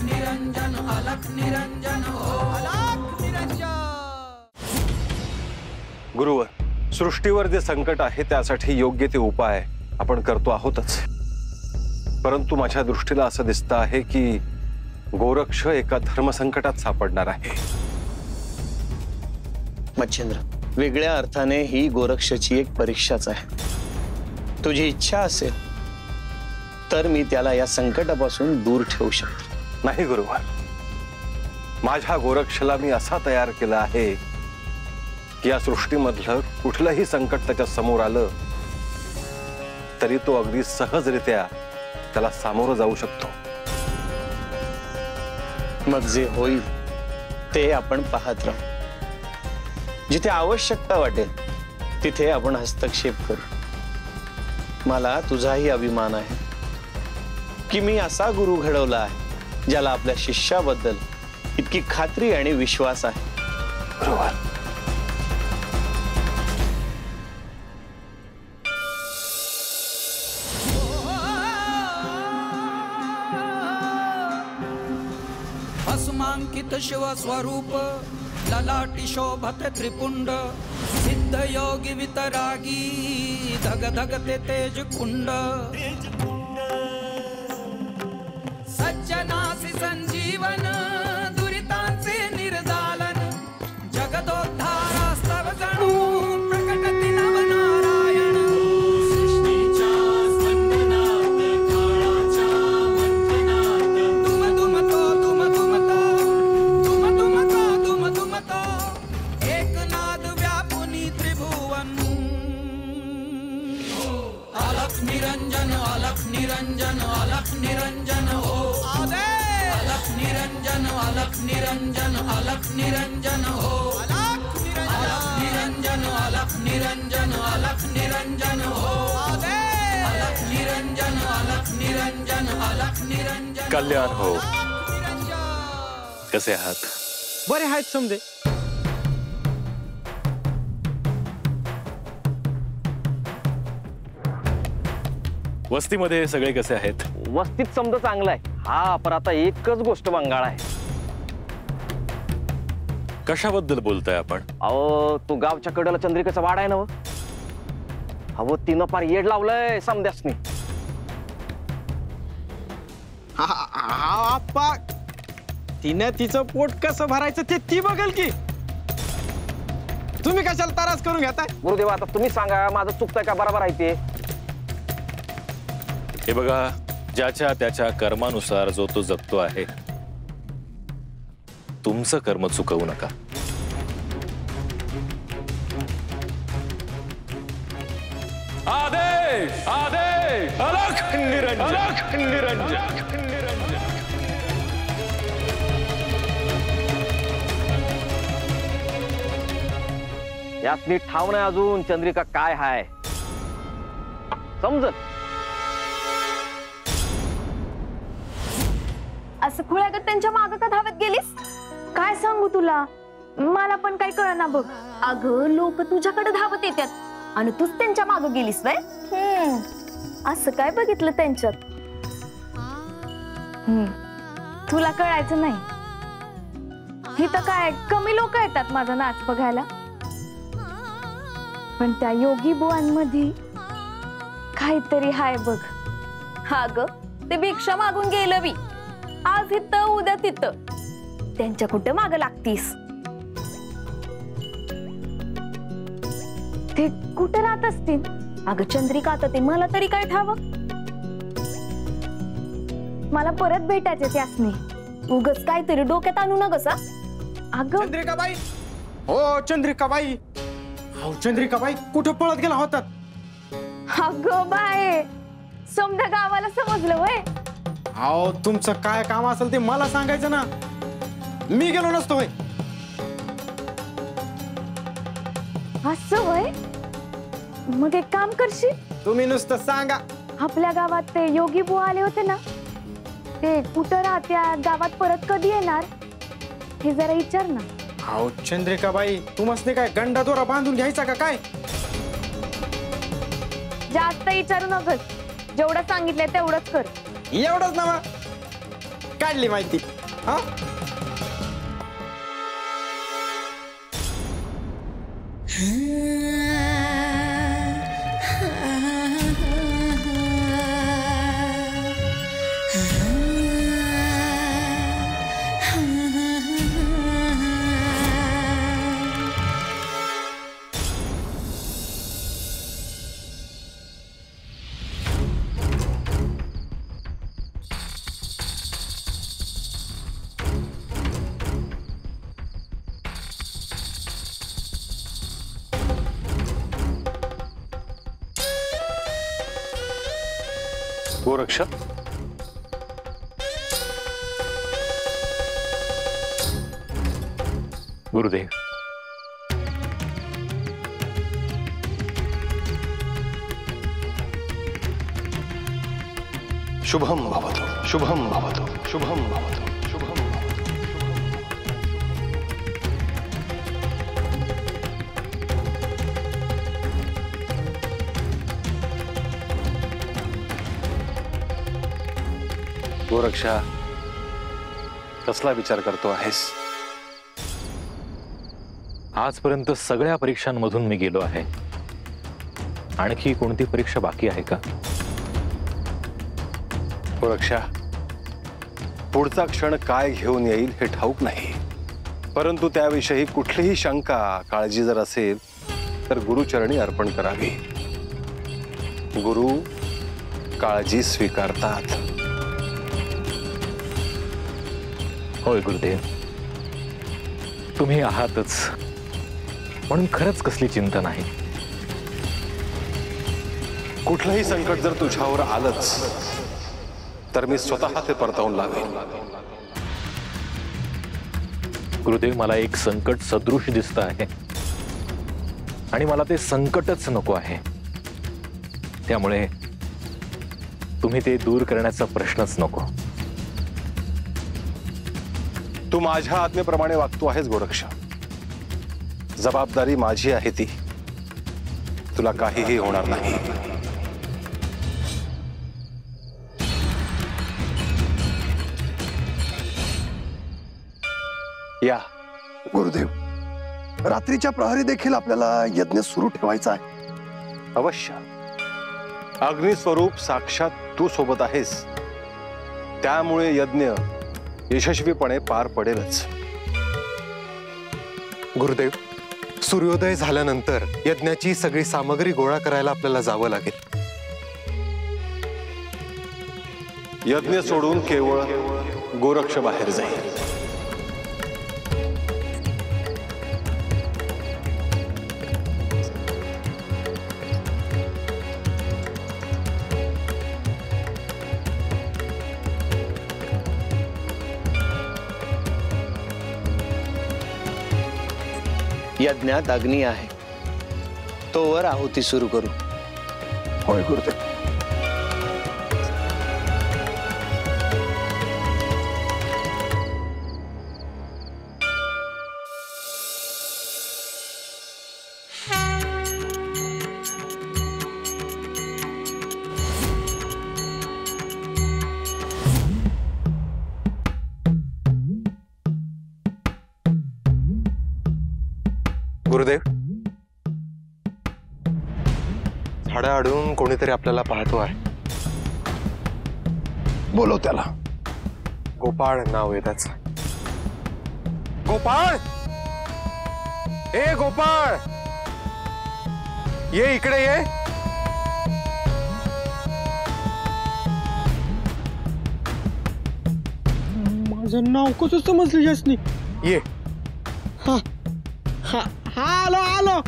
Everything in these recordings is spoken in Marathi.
निरंजन अलख निरंजन हो अलख निरंजन। गुरुवर, सृष्टीवर जे संकट आहे त्यासाठी योग्य ते उपाय आपण करतो आहोतच, परंतु माझ्या दृष्टीला असं दिसतं आहे की गोरक्ष एका धर्मसंकटात सापडणार आहे। मच्छिंद्र, वेगळ्या अर्थाने ही गोरक्षची एक परीक्षाच आहे। तुझी इच्छा असेल तर मी त्याला या संकटापासून दूर ठेवू शकतो। नाही गुरुवर, माझ्या गोरक्षला मी असा तयार केला आहे की या सृष्टीमधलं कुठलंही संकट त्याच्या समोर आलं तरी तो अगदी सहजरित्या त्याला सामोरं जाऊ शकतो। मग जे होईल ते आपण पाहत राहू। जिथे आवश्यकता वाटेल तिथे आपण हस्तक्षेप करू। मला तुझाही अभिमान आहे की मी असा गुरु घडवला आहे ज्याला आपल्या शिष्याबद्दल इतकी खात्री आणि विश्वास आहे। बरोबर। भस्मांकित शिव स्वरूप ललाटी शोभत त्रिपुंड सिद्ध योगी वितरागी धग धगते तेज कुंड सज्जनासी संजीवन दुरितांचे निर्दालन जगदोद्धारास्तव जणू प्रकटति नवनारायण सृष्टीच्या स्पंदनात काळाच्या मंथनात दुम दुमतो दुम दुमतो दुम दुमतो दुम दुमतो एकनाद व्यापुनी त्रिभुवन अलख निरंजन अलख निरंजन अलख निरंजन हो अलख निरंजन अलख निरंजन अलख निरंजन हो अलख निरंजन अलख निरंजन अलख निरंजन हो अलख निरंजन अलख निरंजन अलख निरंजन। कल्याण हो। कसे आहात? बरे आहेत समजे। वस्तीमध्ये सगळे कसे आहेत? वस्तीत समजा चांगला आहे। हा पर आता एकच गोष्ट बंगाळ आहे। कशाबद्दल बोलताय आपण? अहो तू गावच्या कडेला चंद्रिकेचा वाडा आहे ना, अहो तिनं फार येड लावलंय समद्यासनी। आप्पा, तिनं तिचं पोट कसं भरायचं ते ती बघेल की, तुम्ही कशाला त्रास करून घेताय? गुरुदेव आता तुम्ही सांगा, माझं चुकतंय का बरोबर आहे ते? हे बघा, ज्याच्या त्याच्या कर्मानुसार जो तो जगतो आहे, तुमचं कर्म चुकवू नका। आदेश आदेश अलख निरंजन अलख निरंजन निरंजन। यात नीट ठाव नाही अजून चंद्रिका काय हाय समजत। असं खुळ्यागत त्यांच्या मागं का धावत गेलीस? काय सांगू तुला, मला पण काही कळना बघ। अगं लोक तुझ्याकडे धावत येतात आणि तूच त्यांच्या मागं गेलीस व्हय? असं काय बघितलं त्यांच्यात? तुला कळायचं नाही। इथं काय कमी लोक येतात माझा नाच बघायला, पण त्या योगी बुवांमध्ये काहीतरी हाय बघ। हा ग, ते भिक्षा मागून गेलं बी, आज इथं उद्या तिथं, त्यांच्या कुठं माग लागतीस? ते कुठं राहत असतील? अगं चंद्रिका, आता ते मला तरी काय ठाव? मला परत भेटायचे त्यासनी, उगच काहीतरी डोक्यात आणू न गसा। अगं चंद्रिकाबाई, हो चंद्रिकाबाई, हो चंद्रिकाबाई, कुठं पळत गेला होतात? अगं बाय, समजा गावाला समजलं वय? अहो तुमचं काय काम असेल ते मला सांगायचं ना, मी गेलो नसतो वय। असं वय? मग एक काम करशील, तुम्ही नुसतं सांगा। आपल्या गावात ते योगी बुवा आले होते ना, ते कुठं राहत्या, गावात परत कधी येणार हे जरा विचार ना। अहो चंद्रिकाबाई, तुम्हाला काय गंडा दोरा बांधून घ्यायचा का काय? जास्त विचारू नकोस, जेवढं सांगितलंय तेवढंच कर। एवढंच ना? काढली माहिती हा. गोरक्ष, गुरुदेव, शुभम भवतु, शुभम भवतु, शुभम भवतु, शुभम भवतु. गोरक्षा, कसला विचार करतो आहेस? आजपर्यंत सगळ्या परीक्षांमधून मी गेलो आहे. आणखी कोणती परीक्षा बाकी आहे का? गोरक्षा, पुढचा क्षण काय घेऊन येईल हे ठाऊक नाही, परंतु त्याविषयी कुठलीही शंका काळजी जर असेल तर गुरुचरणी अर्पण करावी. गुरु काळजी स्वीकारतात. होय गुरुदेव, तुम्ही आहातच म्हणून खरंच कसली चिंता नाही. कुठलंही संकट जर तुझ्यावर आलंच तर मी स्वतः ते परतवून लावेन. गुरुदेव, मला एक संकट सदृश दिसतं आहे आणि मला ते संकटच नको आहे. त्यामुळे तुम्ही ते दूर करण्याचा प्रश्नच नको. तू माझ्या आज्ञेप्रमाणे वागतो आहेस गोरक्ष. जबाबदारी माझी आहे ती. तुला काहीही होणार नाही. या गुरुदेव, रात्रीच्या प्रहरी देखील आपल्याला यज्ञ सुरू ठेवायचा आहे. अवश्य. अग्निस्वरूप साक्षात तू सोबत आहेस, त्यामुळे यज्ञ यशस्वीपणे पार पडेलच. गुरुदेव, सूर्योदय झाल्यानंतर यज्ञाची सगळी सामग्री गोळा करायला आपल्याला जावं लागेल. यज्ञ सोडून केवळ गोरक्ष बाहेर जाईल. यज्ञात अग्नी आहे, तोवर आहुती सुरू करू. होय गुरुदेव. गुरुदेव, झाडा आडून कोणीतरी आपल्याला पाहतो आहे. बोलव त्याला. गोपाळ नाव आहे त्याचं. गोपाळ, ए गोपाळ, ये इकडे ये. माझं नाव कसं समजलं यासनी? ये. हा हा हा, आलो आलो.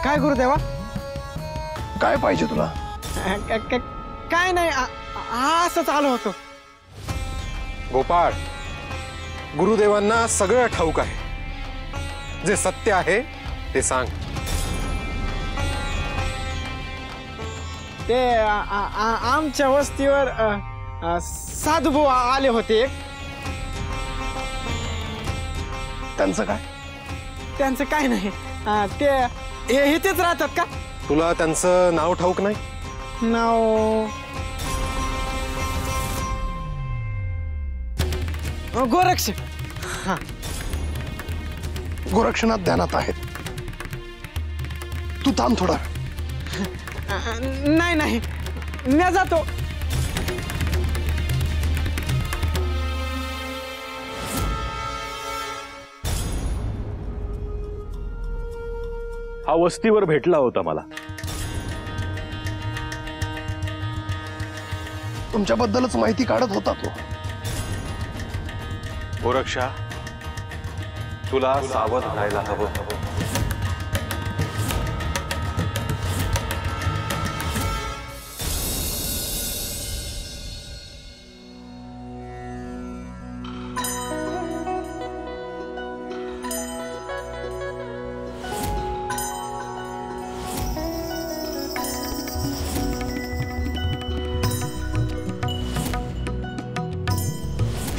काय गुरुदेवा? काय पाहिजे तुला? काय नाही, असंच आलो होतो. गोपाळ, गुरुदेवांना सगळं ठाऊक आहे. जे सत्य आहे ते सांग. ते आमच्या वस्तीवर साधुभाऊ आले होते. त्यांचं काय? त्यांचं काय नाही. ते इथेच राहतात का? तुला त्यांचं नाव ठाऊक नाही? नाव गोरक्ष. गोरक्षनाथ ध्यानात आहेत. तू थांब थोडा. नाही नाही, मी जातो. हा वस्तीवर भेटला होता मला. तुमच्याबद्दलच माहिती काढत होता तो. गोरक्षा, तुला सावध राहायला हवं.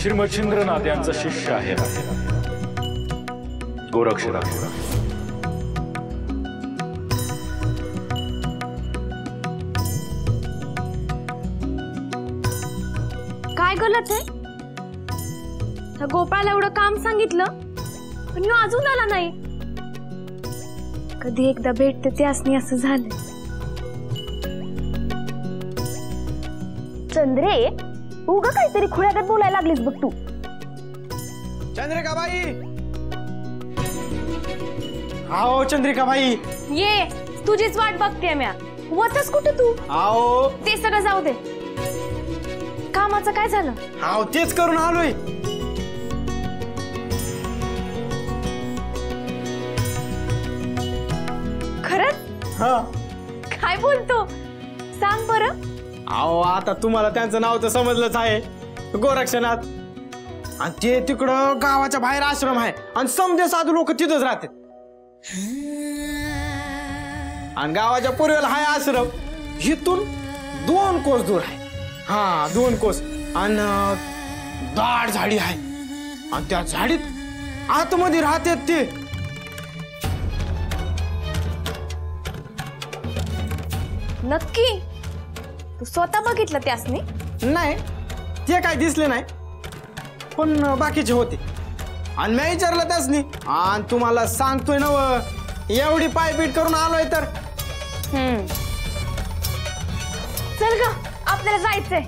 श्री मच्छिंद्रनाथ यांचा शिष्य आहे गोरक्षनाथ. काय गलत आहे? त्या गोपाळाला एवढं काम सांगितलं पण ह्यो अजून आला नाही. कधी एकदा भेटते ते असणी असं झालं. चंद्रे, उगा काहीतरी खुळ्यागत बोलायला लागलीस बघ तू. चंद्रिकाबाई, आओ चंद्रिकाबाई. ये, तुझीच वाट बघते म्या. वतस कुठे तू? आओ. ते सगळं जाऊ दे. कामाचं काय झालं? आओ, तेच करून आलोय. खरंच? हा. काय बोलतो? सांग बरं. आओ, आता तुम्हाला त्यांचं नाव तर समजलंच आहे, गोरक्षनाथ. आणि ते तिकडं गावाच्या बाहेर आश्रम आहे आणि समजे साधू लोक तिथंच राहतात. आणि गावाच्या पूर्वेला हाय आश्रम. इथून 2 कोस दूर आहे. हा, 2 कोस. आणि दाट झाडी आहे आणि त्या झाडीत आतमध्ये राहतात ते. नक्की? तू स्वतः बघितलं त्यासनी? नाही, ते काय दिसले नाही, पण बाकीचे होते. आणि मी विचारलं त्यासनी. आणि तुम्हाला सांगतोय ना, एवढी पायपीट करून आलोय तर. चल ग, आपल्याला जायचंय.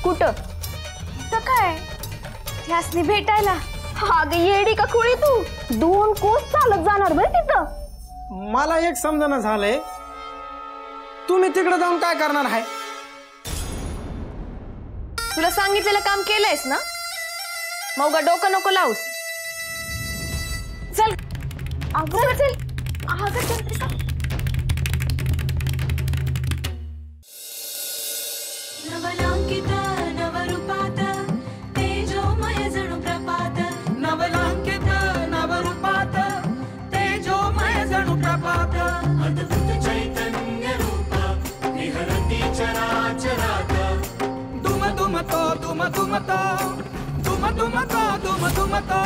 कुठं? तर काय त्यासनी भेटायला. हा ग, येडी का खुळी तू? 2 कोस चालत जाणार बरं तिथं. मला एक समजणं झालंय, तुम्ही तिकडे जाऊन काय करणार आहे? तुला सांगितलेलं काम केलंयस ना, मग डोकं नको लावूस. चल अगं, चल. अगं चंद्रिका, नवलांकित नवरूपात तेजोमय जणू प्रभात. नवलांकित नवरूपात तेजोमय जणू प्रभात. अद्भुत चैतन्य रूप विहरती चराचरात. दुम दुम तो दुम दुम तो दुम दुम तो दुम दुम तो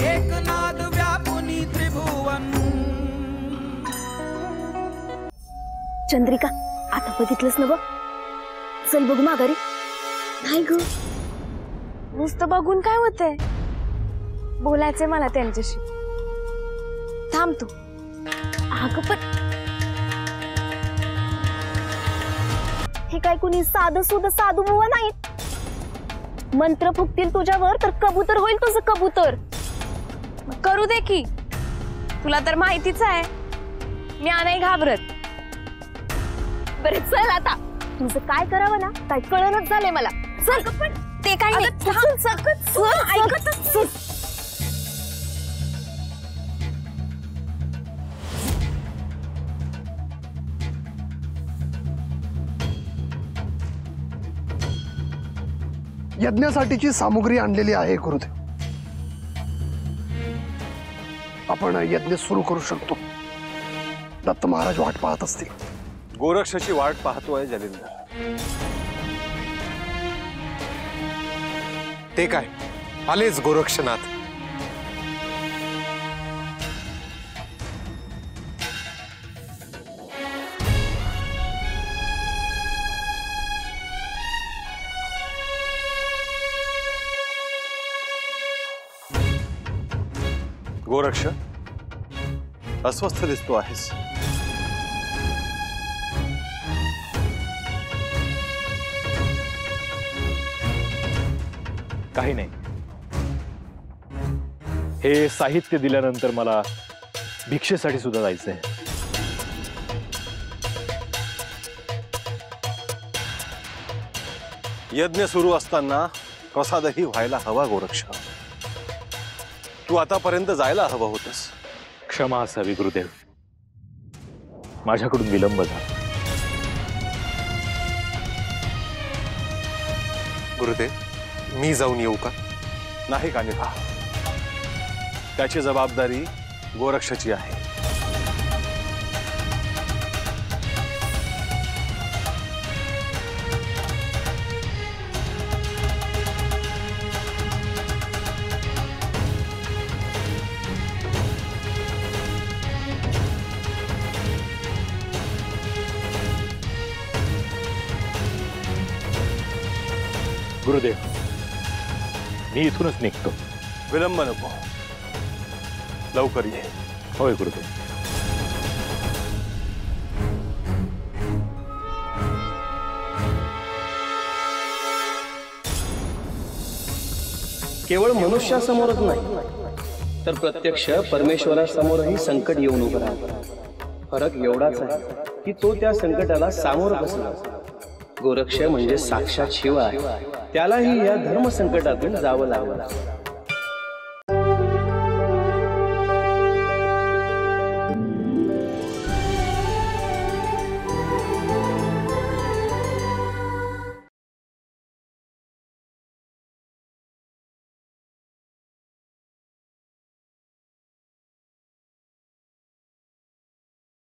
एक नाद व्यापुनी त्रिभुवन. चंद्रिका, आता बघितलंस ना बघ. चल बघू माघारी. नाही ग, नुसतं बघून काय होतंय? बोलायचंय मला त्यांच्याशी. थांब तू. अगं पण हे काय कुणी साधं सुध साधू बुवा नाहीत. मंत्र फुकतील तुझ्यावर तर कबूतर होईल तुझं कबूतर. करू दे की, तुला तर माहितीच आहे मी नाही घाबरत. बरे चल आता. तुझं काय करावं ना काय कळणच झालंय मला. चल. पण ते काय नाही. ऐकतच. यज्ञासाठीची सामुग्री आणलेली आहे गुरुदेव. आपण यज्ञ सुरू करू शकतो. दत्त महाराज वाट पाहत असतील. गोरक्षाची वाट पाहतोय जलिंदर. ते काय, आलेच गोरक्षनाथ. गोरक्ष, अस्वस्थ दिसतो आहेस. काही नाही. हे साहित्य दिल्यानंतर मला भिक्षेसाठी सुद्धा जायचंय. यज्ञ सुरू असताना प्रसादही व्हायला हवा गोरक्ष. तू आतापर्यंत जायला हवं होतस. क्षमा असावी गुरुदेव, माझ्याकडून विलंब झाला. गुरुदेव, मी जाऊन येऊ का? नाही कानिफा, त्याची जबाबदारी गोरक्षची आहे. गुरुदेव, मी इथूनच निघतो. विलंब नको, लवकर ये. होय गुरुदेव. केवळ मनुष्यासमोरच नाही तर प्रत्यक्ष परमेश्वरासमोरही संकट येऊन उभं राहतं. फरक एवढाच आहे की तो त्या संकटाला सामोरं बसला. गोरक्ष म्हणजे साक्षात शिव आहे. त्यालाही या धर्म संकटातून जावं लागलं.